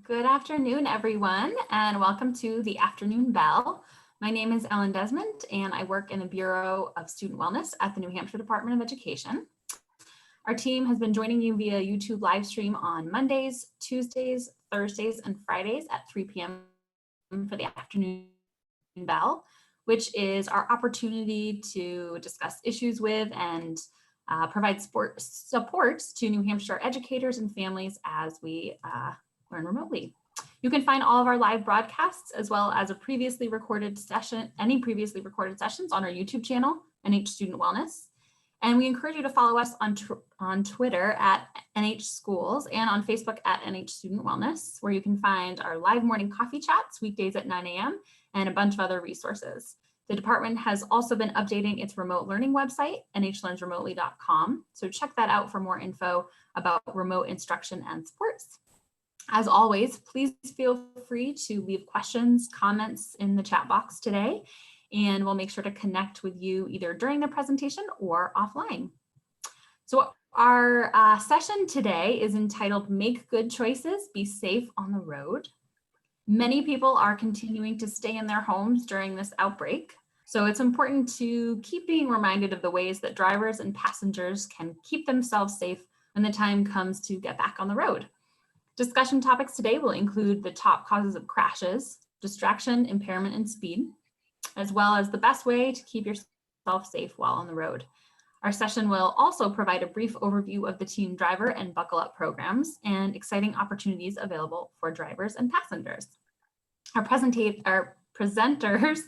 Good afternoon, everyone, and welcome to the Afternoon Bell. My name is Ellen Desmond, and I work in the Bureau of Student Wellness at the New Hampshire Department of Education. Our team has been joining you via YouTube live stream on Mondays, Tuesdays, Thursdays, and Fridays at 3 p.m. for the Afternoon Bell, which is our opportunity to discuss issues with and provide support to New Hampshire educators and families as we learn remotely. You can find all of our live broadcasts as well as any previously recorded sessions on our YouTube channel, NH Student Wellness. And we encourage you to follow us on Twitter at NH Schools and on Facebook at NH Student Wellness, where you can find our live morning coffee chats weekdays at 9 a.m. and a bunch of other resources. The department has also been updating its remote learning website, nhlearnsremotely.com. So check that out for more info about remote instruction and supports. As always, please feel free to leave questions, comments in the chat box today, and we'll make sure to connect with you either during the presentation or offline. So our session today is entitled Make Good Choices, Be Safe on the Road. Many people are continuing to stay in their homes during this outbreak, so it's important to keep being reminded of the ways that drivers and passengers can keep themselves safe when the time comes to get back on the road. Discussion topics today will include the top causes of crashes, distraction, impairment, and speed, as well as the best way to keep yourself safe while on the road. Our session will also provide a brief overview of the Teen Driver and Buckle Up programs and exciting opportunities available for drivers and passengers. Our presenters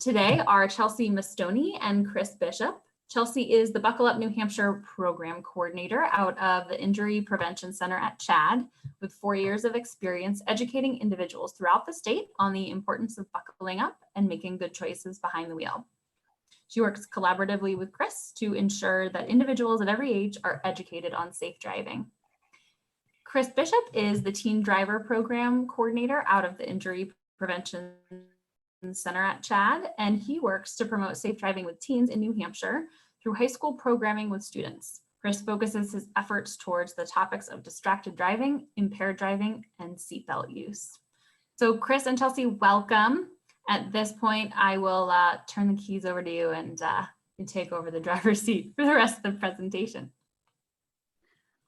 today are Chelsie Mostone and Chris Bishop. Chelsie is the Buckle Up New Hampshire program coordinator out of the Injury Prevention Center at CHAD, with 4 years of experience educating individuals throughout the state on the importance of buckling up and making good choices behind the wheel. She works collaboratively with Chris to ensure that individuals at every age are educated on safe driving. Chris Bishop is the Teen Driver program coordinator out of the Injury Prevention Center at CHAD, and he works to promote safe driving with teens in New Hampshire through high school programming with students. Chris focuses his efforts towards the topics of distracted driving, impaired driving, and seatbelt use. So Chris and Chelsie, welcome. At this point, I will turn the keys over to you and you take over the driver's seat for the rest of the presentation.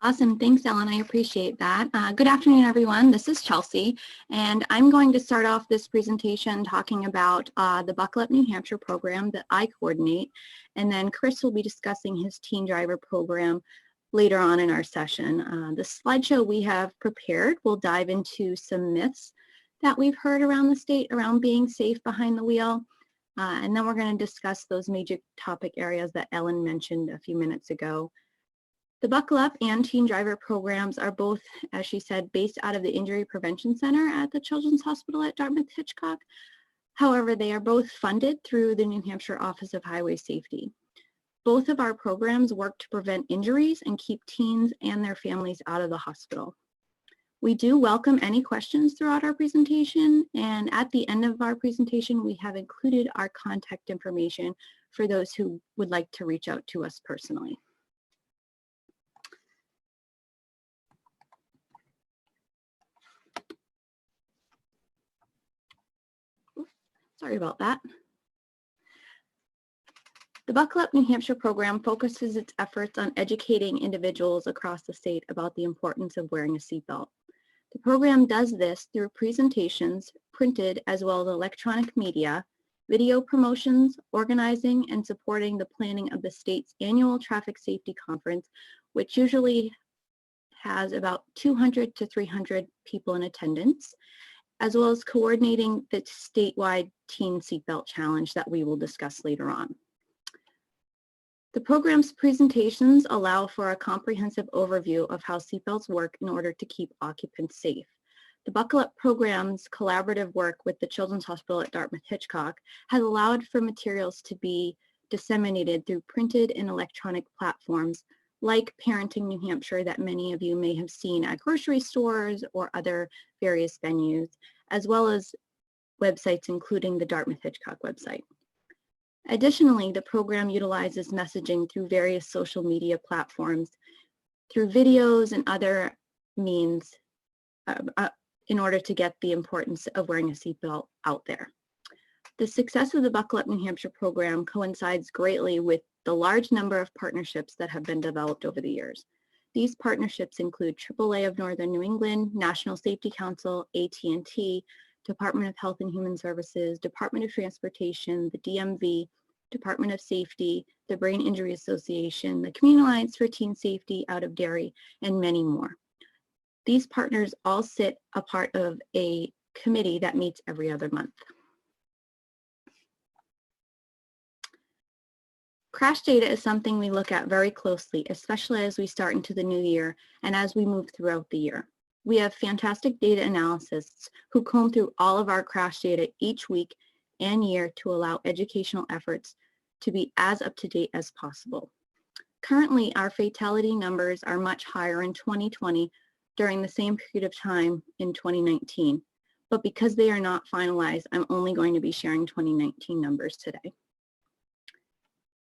Awesome. Thanks, Ellen. I appreciate that. Good afternoon, everyone. This is Chelsie, and I'm going to start off this presentation talking about the Buckle Up New Hampshire program that I coordinate, and then Chris will be discussing his Teen Driver program later on in our session. The slideshow we have prepared will dive into some myths that we've heard around the state around being safe behind the wheel, and then we're going to discuss those major topic areas that Ellen mentioned a few minutes ago. The Buckle Up and Teen Driver programs are both, as she said, based out of the Injury Prevention Center at the Children's Hospital at Dartmouth-Hitchcock. However, they are both funded through the New Hampshire Office of Highway Safety. Both of our programs work to prevent injuries and keep teens and their families out of the hospital. We do welcome any questions throughout our presentation, and at the end of our presentation, we have included our contact information for those who would like to reach out to us personally. Sorry about that. The Buckle Up New Hampshire program focuses its efforts on educating individuals across the state about the importance of wearing a seatbelt. The program does this through presentations, printed as well as electronic media, video promotions, organizing, and supporting the planning of the state's annual traffic safety conference, which usually has about 200 to 300 people in attendance, as well as coordinating the statewide Teen Seatbelt Challenge that we will discuss later on. The program's presentations allow for a comprehensive overview of how seatbelts work in order to keep occupants safe. The Buckle Up program's collaborative work with the Children's Hospital at Dartmouth-Hitchcock has allowed for materials to be disseminated through printed and electronic platforms like Parenting New Hampshire that many of you may have seen at grocery stores or other various venues, as well as websites including the Dartmouth-Hitchcock website. Additionally, the program utilizes messaging through various social media platforms, through videos and other means in order to get the importance of wearing a seatbelt out there. The success of the Buckle Up New Hampshire program coincides greatly with the large number of partnerships that have been developed over the years. These partnerships include AAA of Northern New England, National Safety Council, AT&T, Department of Health and Human Services, Department of Transportation, the DMV, Department of Safety, the Brain Injury Association, the Community Alliance for Teen Safety out of Derry, and many more. These partners all sit a part of a committee that meets every other month. Crash data is something we look at very closely, especially as we start into the new year and as we move throughout the year. We have fantastic data analysts who comb through all of our crash data each week and year to allow educational efforts to be as up to date as possible. Currently, our fatality numbers are much higher in 2020 during the same period of time in 2019. But because they are not finalized, I'm only going to be sharing 2019 numbers today.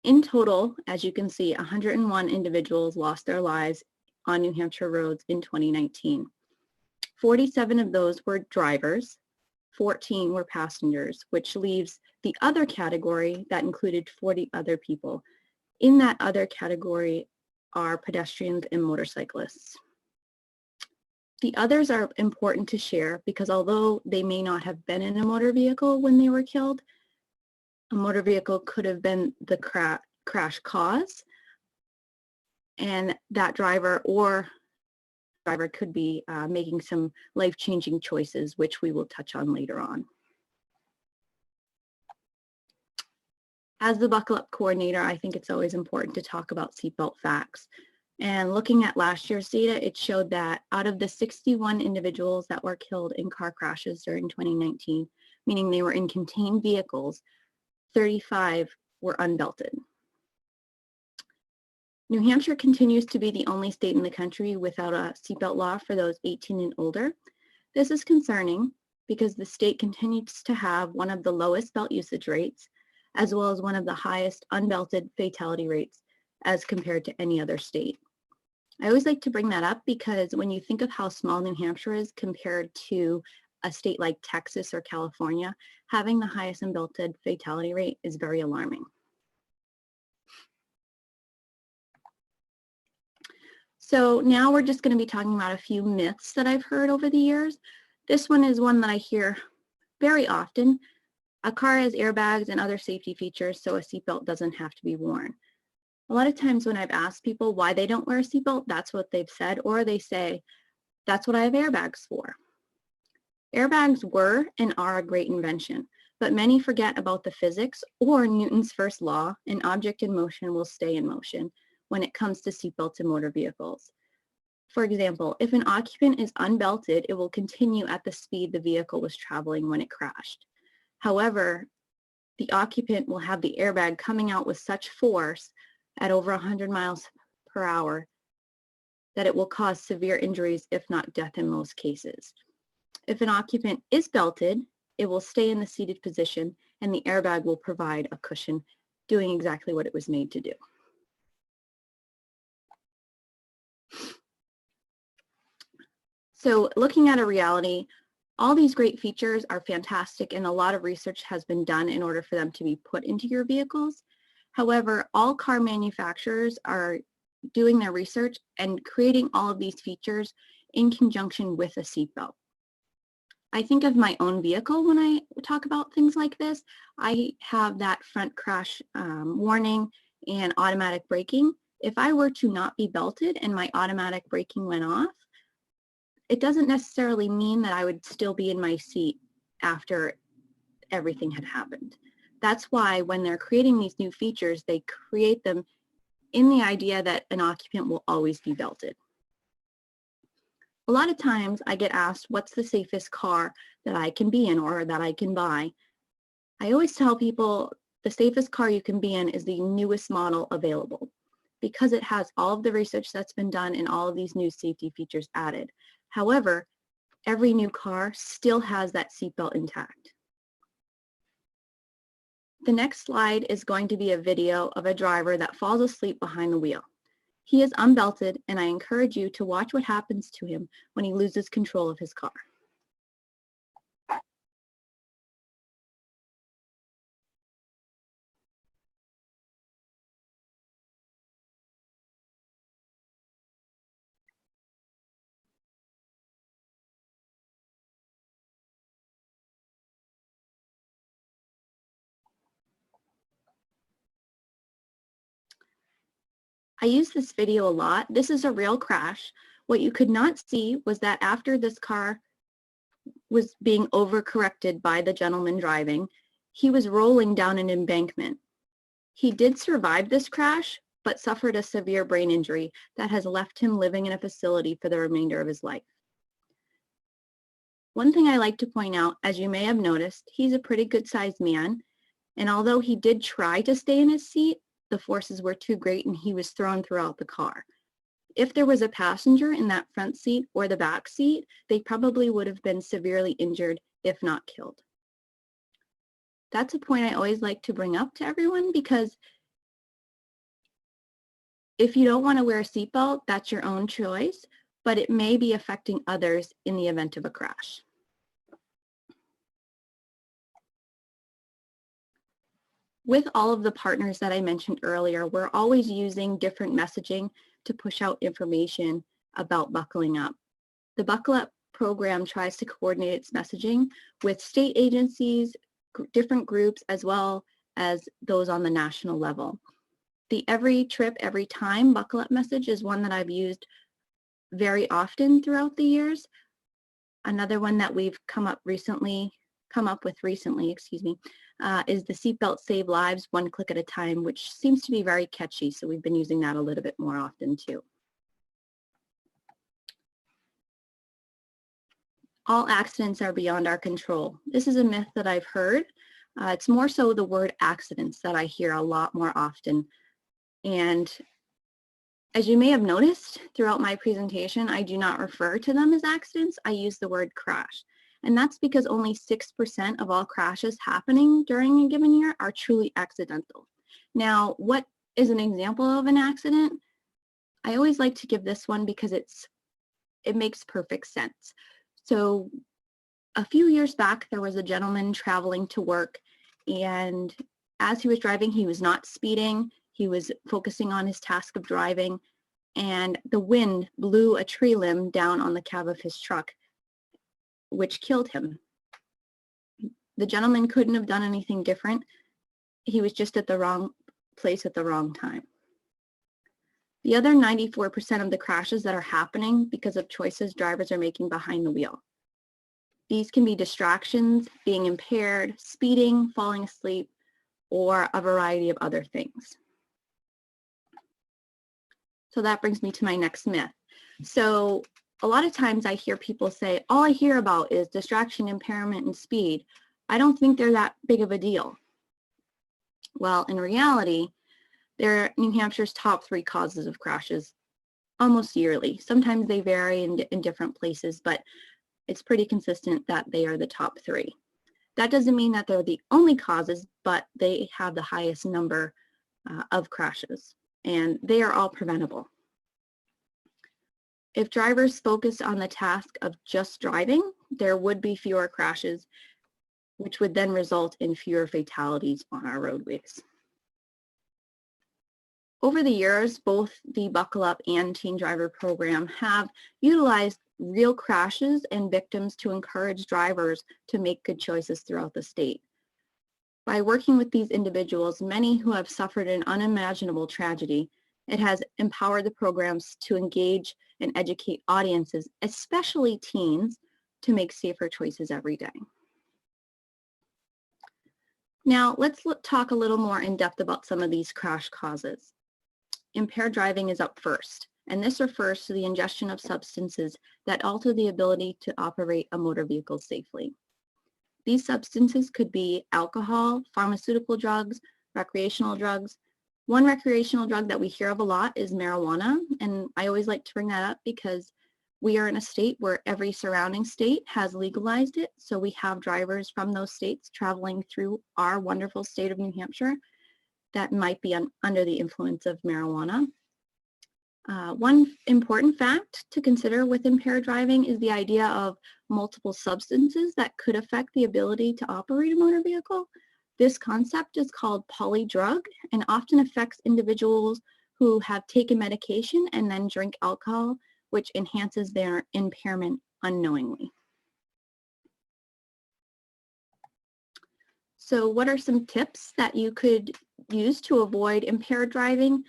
In total, as you can see, 101 individuals lost their lives on New Hampshire roads in 2019. 47 of those were drivers, 14 were passengers, which leaves the other category that included 40 other people. In that other category are pedestrians and motorcyclists. The others are important to share because although they may not have been in a motor vehicle when they were killed, a motor vehicle could have been the crash cause, and that driver could be making some life-changing choices, which we will touch on later on. As the Buckle Up coordinator, I think it's always important to talk about seatbelt facts. And looking at last year's data, it showed that out of the 61 individuals that were killed in car crashes during 2019, meaning they were in contained vehicles, 35 were unbelted. New Hampshire continues to be the only state in the country without a seatbelt law for those 18 and older. This is concerning because the state continues to have one of the lowest belt usage rates, as well as one of the highest unbelted fatality rates as compared to any other state. I always like to bring that up because when you think of how small New Hampshire is compared to a state like Texas or California, having the highest unbelted fatality rate is very alarming. So now we're just going to be talking about a few myths that I've heard over the years. This one is one that I hear very often. A car has airbags and other safety features, so a seatbelt doesn't have to be worn. A lot of times when I've asked people why they don't wear a seatbelt, that's what they've said, or they say, that's what I have airbags for. Airbags were and are a great invention, but many forget about the physics or Newton's first law, an object in motion will stay in motion when it comes to seatbelts in motor vehicles. For example, if an occupant is unbelted, it will continue at the speed the vehicle was traveling when it crashed. However, the occupant will have the airbag coming out with such force at over 100 miles per hour that it will cause severe injuries, if not death in most cases. If an occupant is belted, it will stay in the seated position and the airbag will provide a cushion, doing exactly what it was made to do. So looking at a reality, all these great features are fantastic and a lot of research has been done in order for them to be put into your vehicles. However, all car manufacturers are doing their research and creating all of these features in conjunction with a seatbelt. I think of my own vehicle when I talk about things like this. I have that front crash warning and automatic braking. If I were to not be belted and my automatic braking went off, it doesn't necessarily mean that I would still be in my seat after everything had happened. That's why when they're creating these new features, they create them in the idea that an occupant will always be belted. A lot of times I get asked, what's the safest car that I can be in or that I can buy? I always tell people the safest car you can be in is the newest model available because it has all of the research that's been done and all of these new safety features added. However, every new car still has that seatbelt intact. The next slide is going to be a video of a driver that falls asleep behind the wheel. He is unbelted, and I encourage you to watch what happens to him when he loses control of his car. I use this video a lot. This is a real crash. What you could not see was that after this car was being overcorrected by the gentleman driving, he was rolling down an embankment. He did survive this crash, but suffered a severe brain injury that has left him living in a facility for the remainder of his life. One thing I like to point out, as you may have noticed, he's a pretty good-sized man, and although he did try to stay in his seat, the forces were too great and he was thrown throughout the car. If there was a passenger in that front seat or the back seat, they probably would have been severely injured, if not killed. That's a point I always like to bring up to everyone, because if you don't want to wear a seatbelt, that's your own choice, but it may be affecting others in the event of a crash. With all of the partners that I mentioned earlier, we're always using different messaging to push out information about buckling up. The Buckle Up program tries to coordinate its messaging with state agencies, different groups, as well as those on the national level. The every trip, every time Buckle Up message is one that I've used very often throughout the years. Another one that we've come up with recently, is the Seatbelt Save Lives, one click at a time, which seems to be very catchy, so we've been using that a little bit more often too. All accidents are beyond our control. This is a myth that I've heard. It's more so the word accidents that I hear a lot more often. And as you may have noticed throughout my presentation, I do not refer to them as accidents. I use the word crash. And that's because only 6% of all crashes happening during a given year are truly accidental. Now, what is an example of an accident? I always like to give this one because it makes perfect sense. So a few years back, there was a gentleman traveling to work, and as he was driving, he was not speeding. He was focusing on his task of driving, and the wind blew a tree limb down on the cab of his truck, which killed him. The gentleman couldn't have done anything different. He was just at the wrong place at the wrong time. The other 94% of the crashes that are happening because of choices drivers are making behind the wheel. These can be distractions, being impaired, speeding, falling asleep, or a variety of other things. So that brings me to my next myth. So a lot of times I hear people say, all I hear about is distraction, impairment, and speed. I don't think they're that big of a deal. Well, in reality, they're New Hampshire's top 3 causes of crashes almost yearly. Sometimes they vary in different places, but it's pretty consistent that they are the top 3. That doesn't mean that they're the only causes, but they have the highest number of crashes, and they are all preventable. If drivers focused on the task of just driving, there would be fewer crashes, which would then result in fewer fatalities on our roadways. Over the years, both the Buckle Up and Teen Driver program have utilized real crashes and victims to encourage drivers to make good choices throughout the state. By working with these individuals, many who have suffered an unimaginable tragedy, it has empowered the programs to engage and educate audiences, especially teens, to make safer choices every day. Now, let's talk a little more in depth about some of these crash causes. Impaired driving is up first, and this refers to the ingestion of substances that alter the ability to operate a motor vehicle safely. These substances could be alcohol, pharmaceutical drugs, recreational drugs. One recreational drug that we hear of a lot is marijuana, and I always like to bring that up because we are in a state where every surrounding state has legalized it, so we have drivers from those states traveling through our wonderful state of New Hampshire that might be under the influence of marijuana. One important fact to consider with impaired driving is the idea of multiple substances that could affect the ability to operate a motor vehicle. This concept is called polydrug and often affects individuals who have taken medication and then drink alcohol, which enhances their impairment unknowingly. So what are some tips that you could use to avoid impaired driving?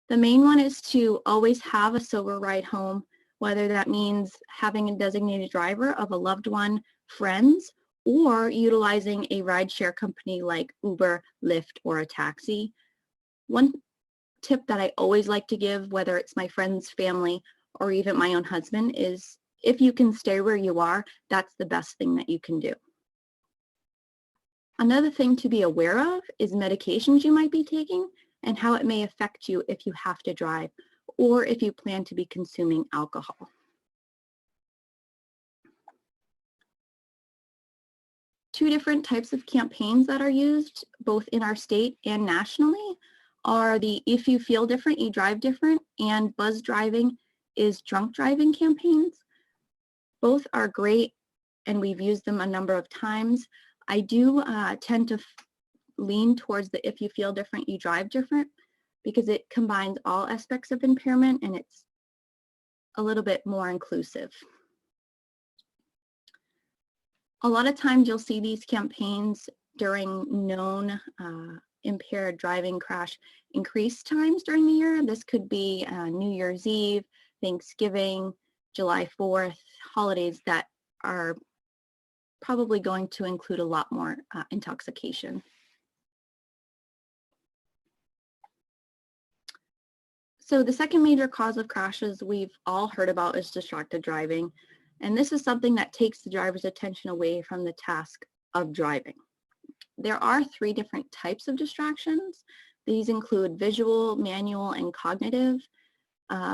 The main one is to always have a sober ride home, whether that means having a designated driver of a loved one, friends, or utilizing a rideshare company like Uber, Lyft, or a taxi. One tip that I always like to give, whether it's my friends, family, or even my own husband, is if you can stay where you are, that's the best thing that you can do. Another thing to be aware of is medications you might be taking and how it may affect you if you have to drive or if you plan to be consuming alcohol. Two different types of campaigns that are used both in our state and nationally are the If You Feel Different, You Drive Different and Buzz Driving is Drunk Driving campaigns. Both are great and we've used them a number of times. I do tend to lean towards the If You Feel Different, You Drive Different because it combines all aspects of impairment and it's a little bit more inclusive. A lot of times you'll see these campaigns during known impaired driving crash increase times during the year. This could be New Year's Eve, Thanksgiving, July 4th, holidays that are probably going to include a lot more intoxication. So the second major cause of crashes we've all heard about is distracted driving. And this is something that takes the driver's attention away from the task of driving. There are three different types of distractions. These include visual, manual, and cognitive.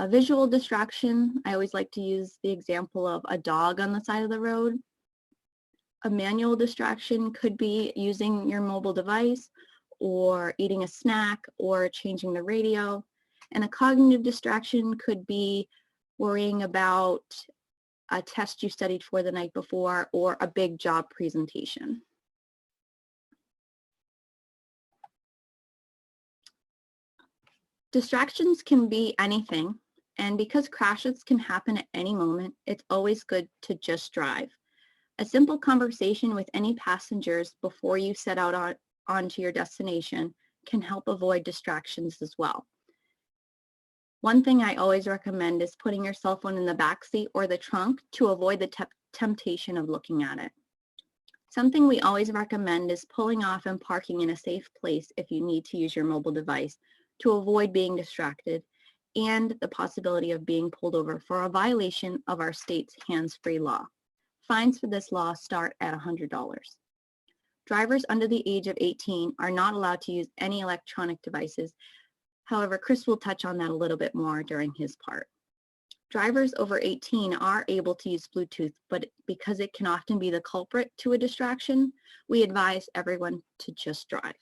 Visual distraction, I always like to use the example of a dog on the side of the road. A manual distraction could be using your mobile device or eating a snack or changing the radio. And a cognitive distraction could be worrying about a test you studied for the night before or a big job presentation. Distractions can be anything, and because crashes can happen at any moment, it's always good to just drive. A simple conversation with any passengers before you set out onto your destination can help avoid distractions as well. One thing I always recommend is putting your cell phone in the back seat or the trunk to avoid the temptation of looking at it. Something we always recommend is pulling off and parking in a safe place if you need to use your mobile device to avoid being distracted and the possibility of being pulled over for a violation of our state's hands-free law. Fines for this law start at $100. Drivers under the age of 18 are not allowed to use any electronic devices. However, Chris will touch on that a little bit more during his part. Drivers over 18 are able to use Bluetooth, but because it can often be the culprit to a distraction, we advise everyone to just drive.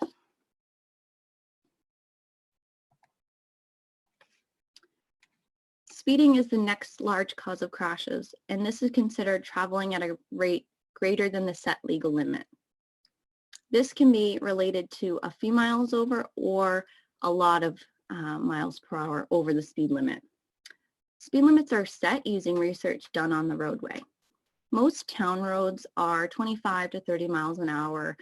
Speeding is the next large cause of crashes, and this is considered traveling at a rate greater than the set legal limit. This can be related to a few miles over or a lot of miles per hour over the speed limit. Speed limits are set using research done on the roadway. Most town roads are 25 to 30 miles an hour,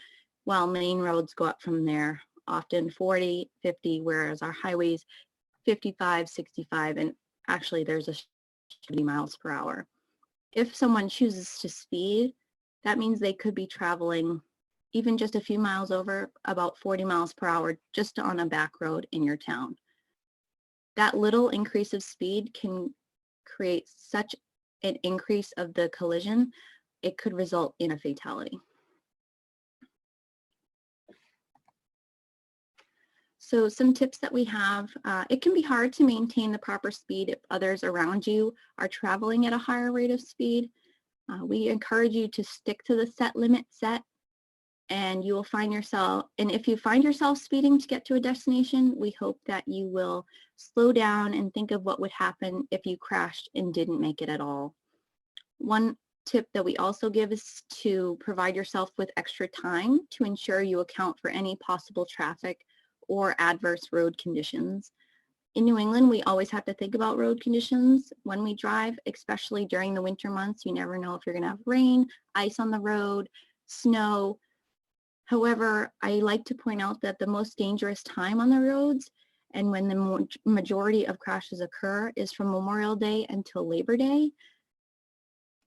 while main roads go up from there, often 40, 50, whereas our highways 55, 65, and actually there's a 70 miles per hour. If someone chooses to speed, that means they could be traveling even just a few miles over, about 40 miles per hour, just on a back road in your town. That little increase of speed can create such an increase of the collision, it could result in a fatality. So some tips that we have, it can be hard to maintain the proper speed if others around you are traveling at a higher rate of speed. We encourage you to stick to the set limit set and you will find yourself, and if you find yourself speeding to get to a destination, we hope that you will slow down and think of what would happen if you crashed and didn't make it at all. One tip that we also give is to provide yourself with extra time to ensure you account for any possible traffic or adverse road conditions. In New England, we always have to think about road conditions when we drive, especially during the winter months. You never know if you're going to have rain, ice on the road, snow. However, I like to point out that the most dangerous time on the roads and when the majority of crashes occur is from Memorial Day until Labor Day.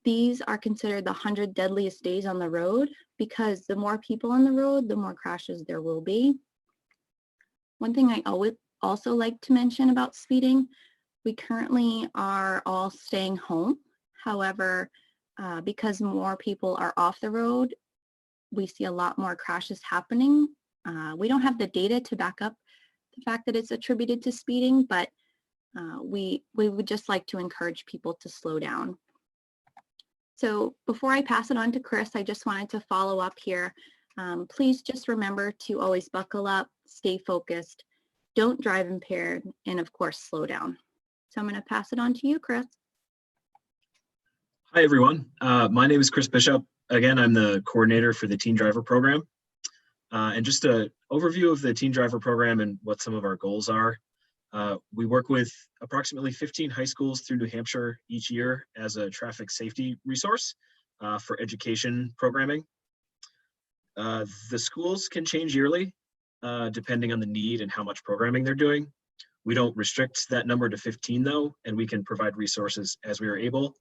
These are considered the 100 deadliest days on the road because the more people on the road, the more crashes there will be. One thing I always also like to mention about speeding, we currently are all staying home. However, because more people are off the road, we see a lot more crashes happening. We don't have the data to back up the fact that it's attributed to speeding, but we would just like to encourage people to slow down. So before I pass it on to Chris, I just wanted to follow up here. Please just remember to always buckle up, stay focused, don't drive impaired, and of course, slow down. So I'm going to pass it on to you, Chris. Hi, everyone. My name is Chris Bishop. Again, I'm the coordinator for the Teen Driver program. And just an overview of the Teen Driver program and what some of our goals are. We work with approximately 15 high schools through New Hampshire each year as a traffic safety resource for education programming. The schools can change yearly depending on the need and how much programming they're doing. We don't restrict that number to 15 though, and we can provide resources as we are able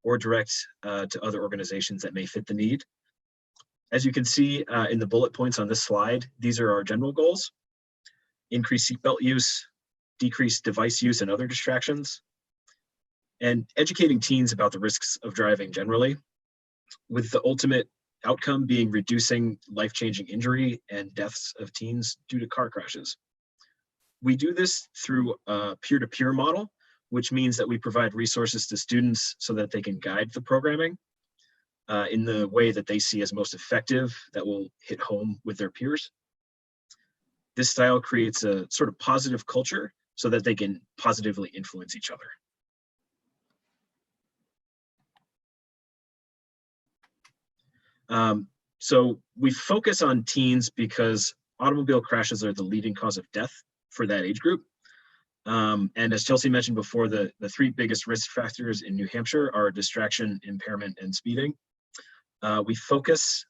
or direct to other organizations that may fit the need. As you can see in the bullet points on this slide, these are our general goals: increase seatbelt use, decrease device use and other distractions, and educating teens about the risks of driving generally, with the ultimate outcome being reducing life-changing injury and deaths of teens due to car crashes. We do this through a peer-to-peer model, which means that we provide resources to students so that they can guide the programming in the way that they see as most effective, that will hit home with their peers. This style creates a sort of positive culture so that they can positively influence each other. So we focus on teens because automobile crashes are the leading cause of death for that age group. And as Chelsie mentioned before, the three biggest risk factors in New Hampshire are distraction, impairment, and speeding. We focus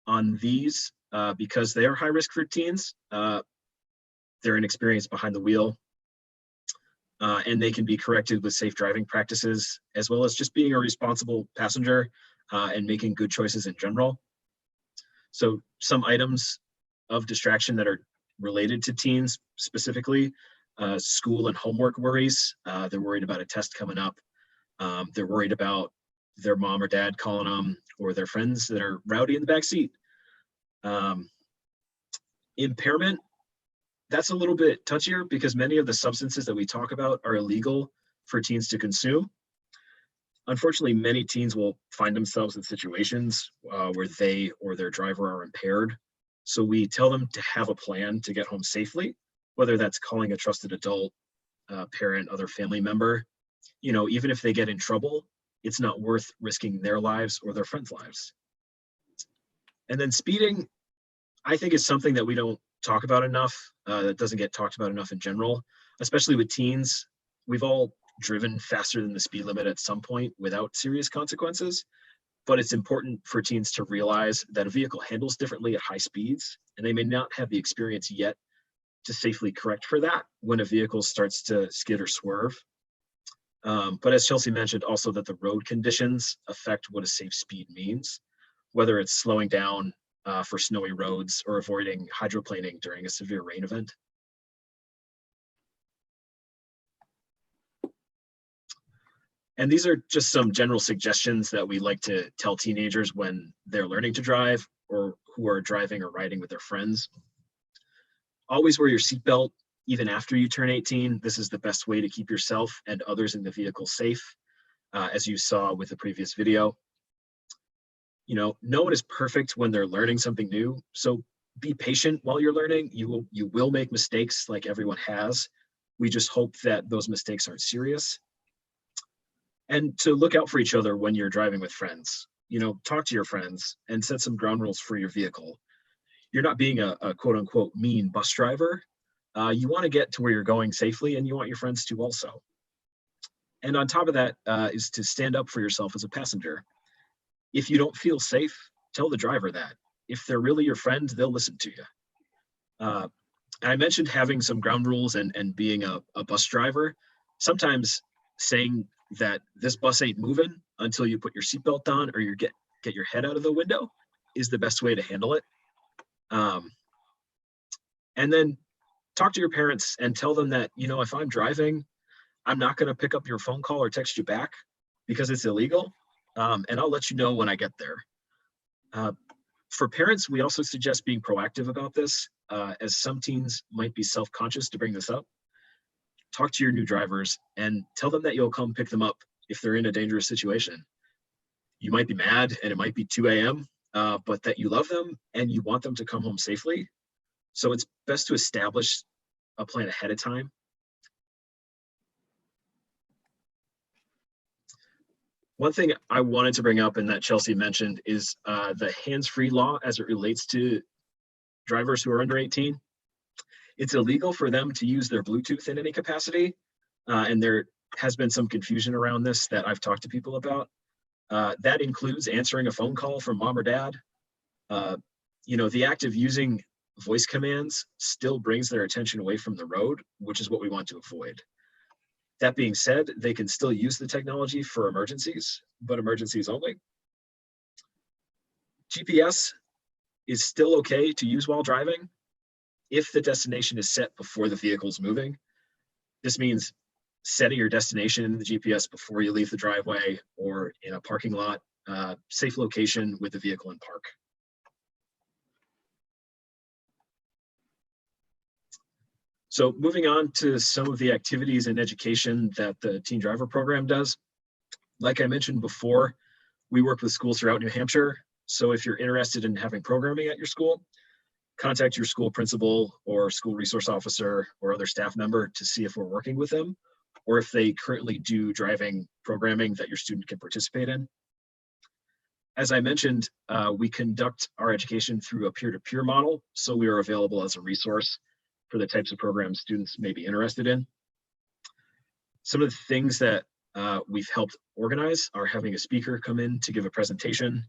on these because they are high risk for teens. They're inexperienced behind the wheel, and they can be corrected with safe driving practices, as well as just being a responsible passenger and making good choices in general. So some items of distraction that are related to teens specifically: school and homework worries. They're worried about a test coming up. They're worried about their mom or dad calling them, or their friends that are rowdy in the back seat. Impairment, that's a little bit touchier because many of the substances that we talk about are illegal for teens to consume. Unfortunately, many teens will find themselves in situations where they or their driver are impaired. So we tell them to have a plan to get home safely, whether that's calling a trusted adult, parent, other family member. You know, even if they get in trouble, it's not worth risking their lives or their friends' lives. And then speeding, I think, is something that we don't talk about enough, that doesn't get talked about enough in general, especially with teens. We've all driven faster than the speed limit at some point without serious consequences, but it's important for teens to realize that a vehicle handles differently at high speeds, and they may not have the experience yet to safely correct for that when a vehicle starts to skid or swerve. But as Chelsie mentioned, also that the road conditions affect what a safe speed means, whether it's slowing down for snowy roads or avoiding hydroplaning during a severe rain event. And these are just some general suggestions that we like to tell teenagers when they're learning to drive or who are driving or riding with their friends. Always wear your seatbelt, even after you turn 18. This is the best way to keep yourself and others in the vehicle safe, as you saw with the previous video. No one is perfect when they're learning something new. So be patient while you're learning. You will make mistakes like everyone has. We just hope that those mistakes aren't serious. And to look out for each other when you're driving with friends. Talk to your friends and set some ground rules for your vehicle. You're not being a quote unquote mean bus driver. You want to get to where you're going safely, and you want your friends to also. And on top of that is to stand up for yourself as a passenger. If you don't feel safe, tell the driver that. If they're really your friend, they'll listen to you. I mentioned having some ground rules and being a bus driver. Sometimes saying that this bus ain't moving until you put your seatbelt on or you get your head out of the window is the best way to handle it. And then talk to your parents and tell them that, if I'm driving, I'm not going to pick up your phone call or text you back because it's illegal. And I'll let you know when I get there. For parents, we also suggest being proactive about this, as some teens might be self-conscious to bring this up. Talk to your new drivers and tell them that you'll come pick them up if they're in a dangerous situation. You might be mad and it might be 2 a.m., but that you love them and you want them to come home safely. So it's best to establish a plan ahead of time. One thing I wanted to bring up and that Chelsie mentioned is the hands-free law as it relates to drivers who are under 18. It's illegal for them to use their Bluetooth in any capacity. And there has been some confusion around this that I've talked to people about. That includes answering a phone call from mom or dad. The act of using voice commands still brings their attention away from the road, which is what we want to avoid. That being said, they can still use the technology for emergencies, but emergencies only. GPS is still okay to use while driving if the destination is set before the vehicle's moving. This means setting your destination in the GPS before you leave the driveway or in a parking lot, safe location with the vehicle in park. So moving on to some of the activities and education that the Teen Driver program does. Like I mentioned before, we work with schools throughout New Hampshire. So if you're interested in having programming at your school, contact your school principal or school resource officer or other staff member to see if we're working with them or if they currently do driving programming that your student can participate in. As I mentioned, we conduct our education through a peer-to-peer model, so we are available as a resource for the types of programs students may be interested in. Some of the things that we've helped organize are having a speaker come in to give a presentation,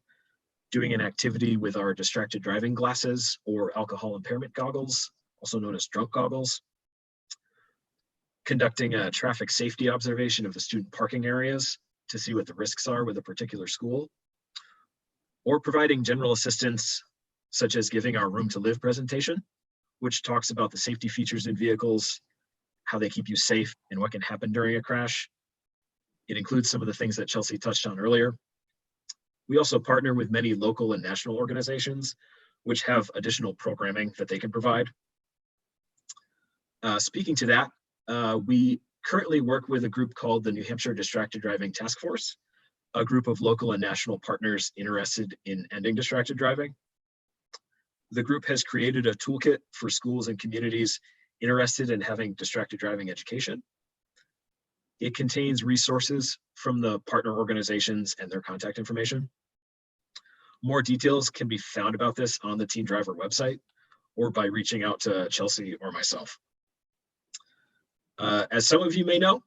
doing an activity with our distracted driving glasses or alcohol impairment goggles, also known as drunk goggles, conducting a traffic safety observation of the student parking areas to see what the risks are with a particular school, or providing general assistance, such as giving our Room to Live presentation, which talks about the safety features in vehicles, how they keep you safe, and what can happen during a crash. It includes some of the things that Chelsie touched on earlier. We also partner with many local and national organizations, which have additional programming that they can provide. Speaking to that, we currently work with a group called the New Hampshire Distracted Driving Task Force, a group of local and national partners interested in ending distracted driving. The group has created a toolkit for schools and communities interested in having distracted driving education. It contains resources from the partner organizations and their contact information. More details can be found about this on the Teen Driver website or by reaching out to Chelsie or myself. As some of you may know,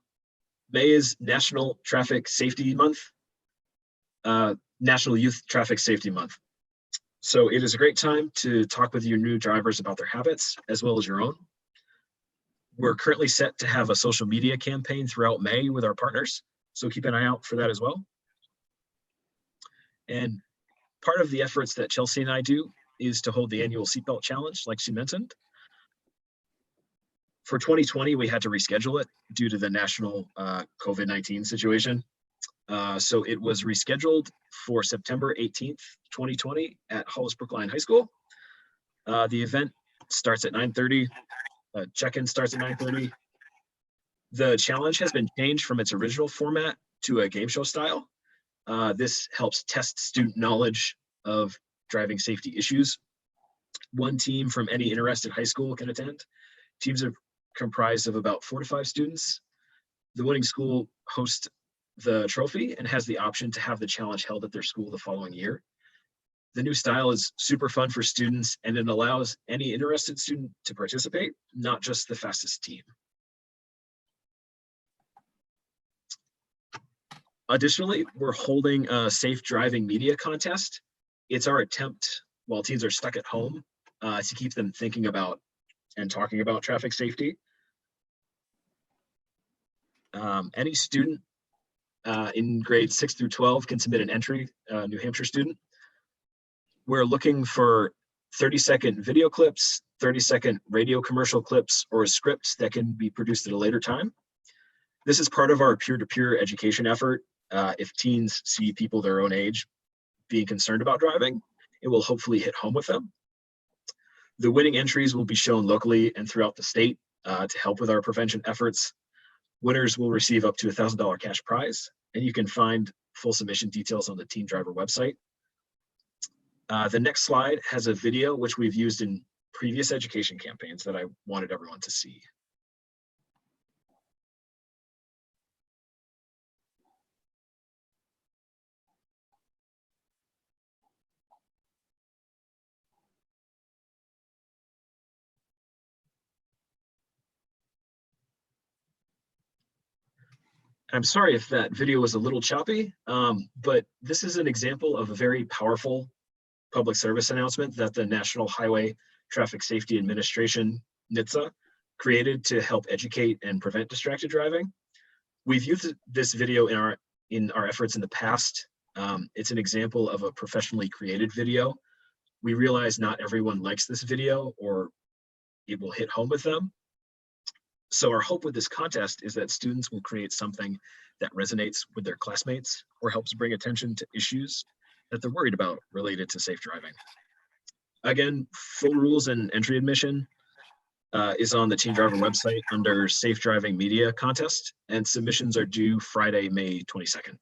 May is National Traffic Safety Month, National Youth Traffic Safety Month. So it is a great time to talk with your new drivers about their habits as well as your own. We're currently set to have a social media campaign throughout May with our partners, so keep an eye out for that as well. And part of the efforts that Chelsie and I do is to hold the annual Seatbelt Challenge, like she mentioned. For 2020, we had to reschedule it due to the national COVID-19 situation. So it was rescheduled for September 18th, 2020 at Hollis Brookline High School. The event starts at 9:30. Check-in starts at 9:30. The challenge has been changed from its original format to a game show style. This helps test student knowledge of driving safety issues. One team from any interested high school can attend. Teams are comprised of about 4 to 5 students. The winning school hosts the trophy and has the option to have the challenge held at their school the following year. The new style is super fun for students, and it allows any interested student to participate, not just the fastest team. Additionally, we're holding a safe driving media contest. It's our attempt, while teens are stuck at home, to keep them thinking about and talking about traffic safety. Any student in grades 6 through 12 can submit an entry, New Hampshire student. We're looking for 30-second video clips, 30-second radio commercial clips, or a script that can be produced at a later time. This is part of our peer-to-peer education effort. If teens see people their own age being concerned about driving, it will hopefully hit home with them. The winning entries will be shown locally and throughout the state to help with our prevention efforts. Winners will receive up to $1,000 cash prize, and you can find full submission details on the Teen Driver website. The next slide has a video which we've used in previous education campaigns that I wanted everyone to see. I'm sorry if that video was a little choppy, but this is an example of a very powerful public service announcement that the National Highway Traffic Safety Administration, NHTSA, created to help educate and prevent distracted driving. We've used this video in our efforts in the past. It's an example of a professionally created video. We realize not everyone likes this video or it will hit home with them. So our hope with this contest is that students will create something that resonates with their classmates or helps bring attention to issues that they're worried about related to safe driving. Again, full rules and entry admission is on the Teen Driver website under Safe Driving Media Contest, and submissions are due Friday, May 22nd.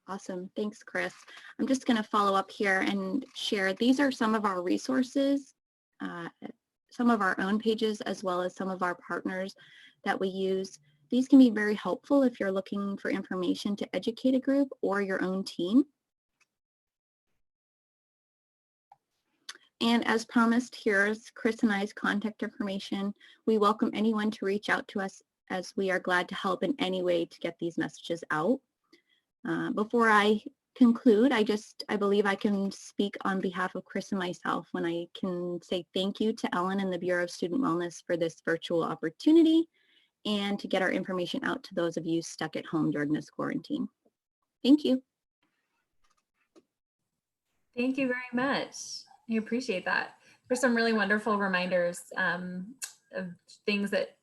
Awesome. Thanks, Chris. I'm just going to follow up here and share. These are some of our resources, some of our own pages, as well as some of our partners that we use. These can be very helpful if you're looking for information to educate a group or your own team. And as promised, here's Chris and I's contact information. We welcome anyone to reach out to us, as we are glad to help in any way to get these messages out. Before I conclude, I believe I can speak on behalf of Chris and myself when I can say thank you to Ellen and the Bureau of Student Wellness for this virtual opportunity and to get our information out to those of you stuck at home during this quarantine. Thank you. Thank you very much. I appreciate that. There's some really wonderful reminders of things that,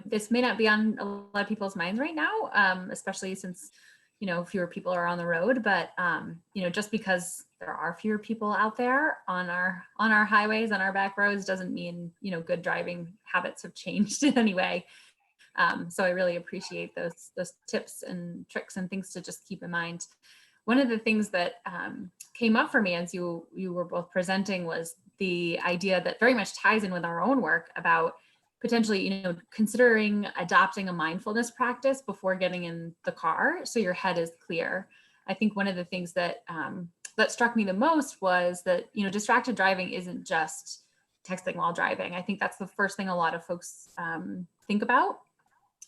this may not be on a lot of people's minds right now, especially since, fewer people are on the road, but, just because there are fewer people out there on our highways, on our back roads, doesn't mean, good driving habits have changed in any way. So I really appreciate those tips and tricks and things to just keep in mind. One of the things that came up for me as you were both presenting was the idea that very much ties in with our own work about potentially, considering adopting a mindfulness practice before getting in the car so your head is clear. I think one of the things that that struck me the most was that, distracted driving isn't just texting while driving. I think that's the first thing a lot of folks think about,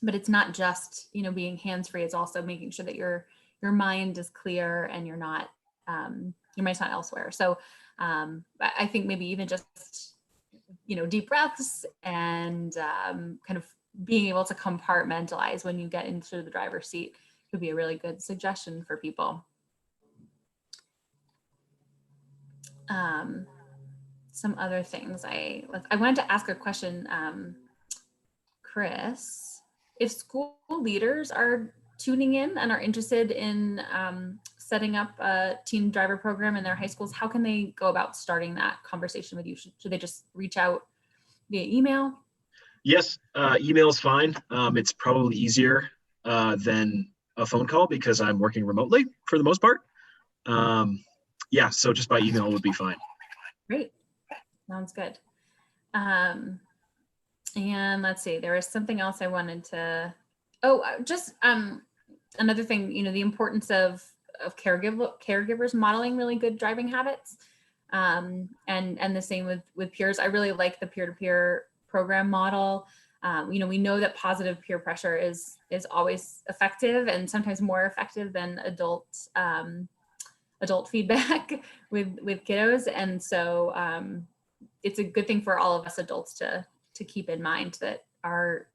but it's not just, being hands-free. It's also making sure that your mind is clear and your mind's not elsewhere. So I think maybe even just, deep breaths and kind of being able to compartmentalize when you get into the driver's seat could be a really good suggestion for people. Some other things I wanted to ask a question, Chris, if school leaders are tuning in and are interested in setting up a teen driver program in their high schools, how can they go about starting that conversation with you? Should they just reach out via email? Yes, email is fine. It's probably easier than a phone call because I'm working remotely for the most part. Yeah, so just by email would be fine. Great. Sounds good. And let's see, there was something else I wanted to, just another thing, you know, the importance of caregivers modeling really good driving habits. And the same with peers. I really like the peer-to-peer program model. You know, we know that positive peer pressure is always effective, and sometimes more effective than adult feedback with kiddos. And so it's a good thing for all of us adults to keep in mind that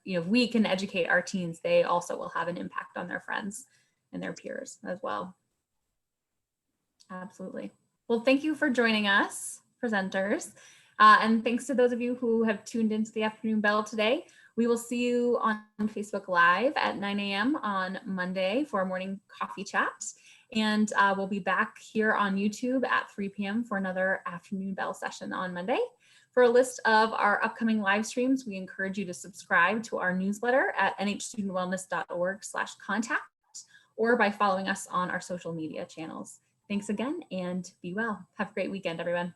if we can educate our teens, they also will have an impact on their friends and their peers as well. Absolutely. Well, thank you for joining us, presenters. And thanks to those of you who have tuned into the Afternoon Bell today. We will see you on Facebook Live at 9 a.m. on Monday for a morning coffee chat. And we'll be back here on YouTube at 3 p.m. for another Afternoon Bell session on Monday. For a list of our upcoming live streams, we encourage you to subscribe to our newsletter at nhstudentwellness.org/contact or by following us on our social media channels. Thanks again and be well. Have a great weekend, everyone.